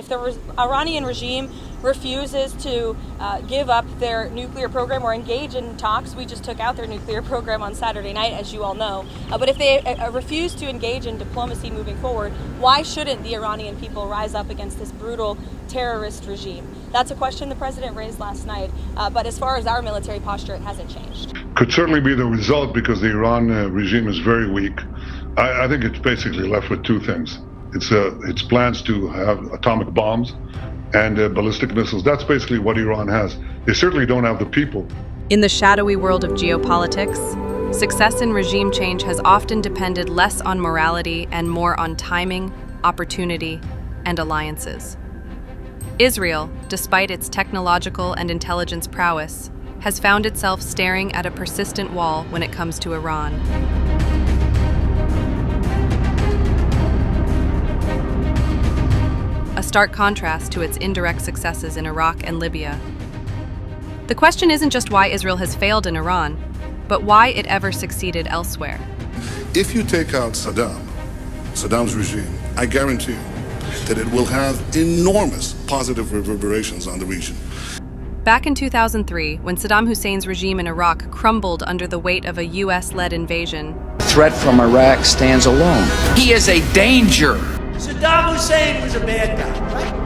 If the Iranian regime refuses to give up their nuclear program or engage in talks, we just took out their nuclear program on Saturday night, as you all know. But if they refuse to engage in diplomacy moving forward, why shouldn't the Iranian people rise up against this brutal terrorist regime? That's a question the president raised last night. But as far as our military posture, it hasn't changed. Could certainly be the result because the Iran regime is very weak. I think it's basically left with two things. It's plans to have atomic bombs and ballistic missiles. That's basically what Iran has. They certainly don't have the people. In the shadowy world of geopolitics, success in regime change has often depended less on morality and more on timing, opportunity, and alliances. Israel, despite its technological and intelligence prowess, has found itself staring at a persistent wall when it comes to Iran. A stark contrast to its indirect successes in Iraq and Libya. The question isn't just why Israel has failed in Iran, but why it ever succeeded elsewhere. If you take out Saddam's regime, I guarantee you that it will have enormous positive reverberations on the region. Back in 2003, when Saddam Hussein's regime in Iraq crumbled under the weight of a US-led invasion, the threat from Iraq stands alone. He is a danger. Saddam Hussein was a bad guy, right?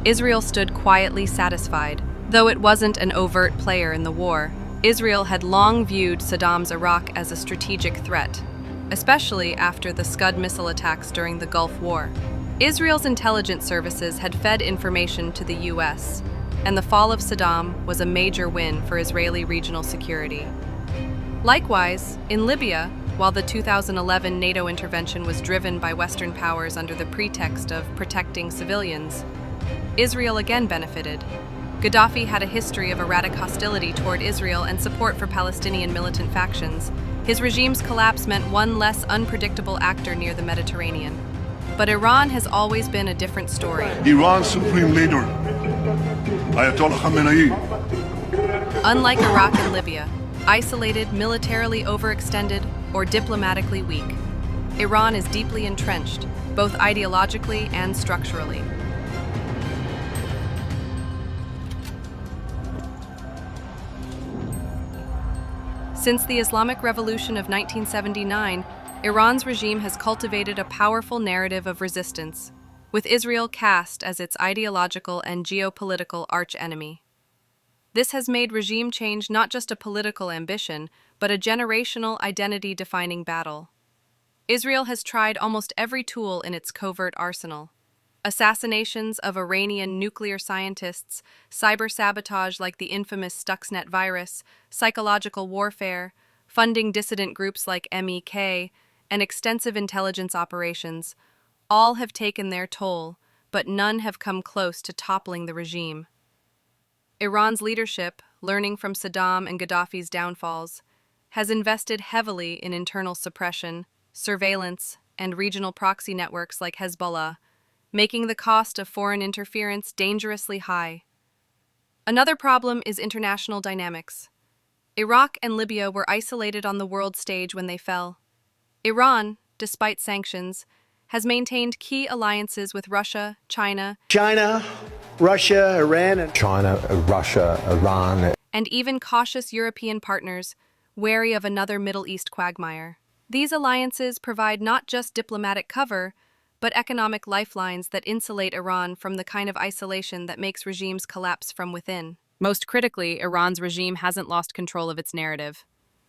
Israel stood quietly satisfied. Though it wasn't an overt player in the war, Israel had long viewed Saddam's Iraq as a strategic threat, especially after the Scud missile attacks during the Gulf War. Israel's intelligence services had fed information to the US, and the fall of Saddam was a major win for Israeli regional security. Likewise, in Libya, while the 2011 NATO intervention was driven by Western powers under the pretext of protecting civilians, Israel again benefited. Gaddafi had a history of erratic hostility toward Israel and support for Palestinian militant factions. His regime's collapse meant one less unpredictable actor near the Mediterranean. But Iran has always been a different story. Iran's supreme leader, Ayatollah Khamenei. Unlike Iraq and Libya, isolated, militarily overextended, or diplomatically weak, Iran is deeply entrenched, both ideologically and structurally. Since the Islamic Revolution of 1979, Iran's regime has cultivated a powerful narrative of resistance, with Israel cast as its ideological and geopolitical archenemy. This has made regime change not just a political ambition, but a generational identity-defining battle. Israel has tried almost every tool in its covert arsenal. Assassinations of Iranian nuclear scientists, cyber-sabotage like the infamous Stuxnet virus, psychological warfare, funding dissident groups like MEK, and extensive intelligence operations, all have taken their toll, but none have come close to toppling the regime. Iran's leadership, learning from Saddam and Gaddafi's downfalls, has invested heavily in internal suppression, surveillance, and regional proxy networks like Hezbollah, making the cost of foreign interference dangerously high. Another problem is international dynamics. Iraq and Libya were isolated on the world stage when they fell. Iran, despite sanctions, has maintained key alliances with Russia, Russia, Iran, and even cautious European partners, wary of another Middle East quagmire. These alliances provide not just diplomatic cover, but economic lifelines that insulate Iran from the kind of isolation that makes regimes collapse from within. Most critically, Iran's regime hasn't lost control of its narrative.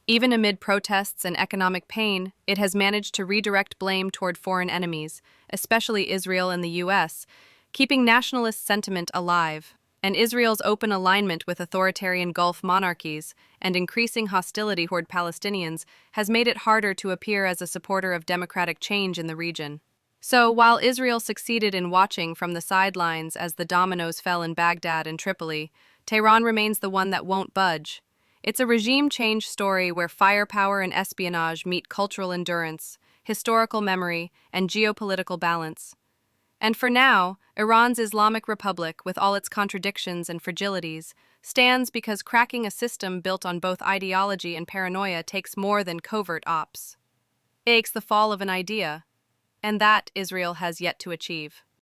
Even amid protests and economic pain, it has managed to redirect blame toward foreign enemies, especially Israel and the US, keeping nationalist sentiment alive. And Israel's open alignment with authoritarian Gulf monarchies and increasing hostility toward Palestinians has made it harder to appear as a supporter of democratic change in the region. So, while Israel succeeded in watching from the sidelines as the dominoes fell in Baghdad and Tripoli, Tehran remains the one that won't budge. It's a regime change story where firepower and espionage meet cultural endurance, historical memory, and geopolitical balance. And for now, Iran's Islamic Republic, with all its contradictions and fragilities, stands because cracking a system built on both ideology and paranoia takes more than covert ops. It takes the fall of an idea, and that Israel has yet to achieve.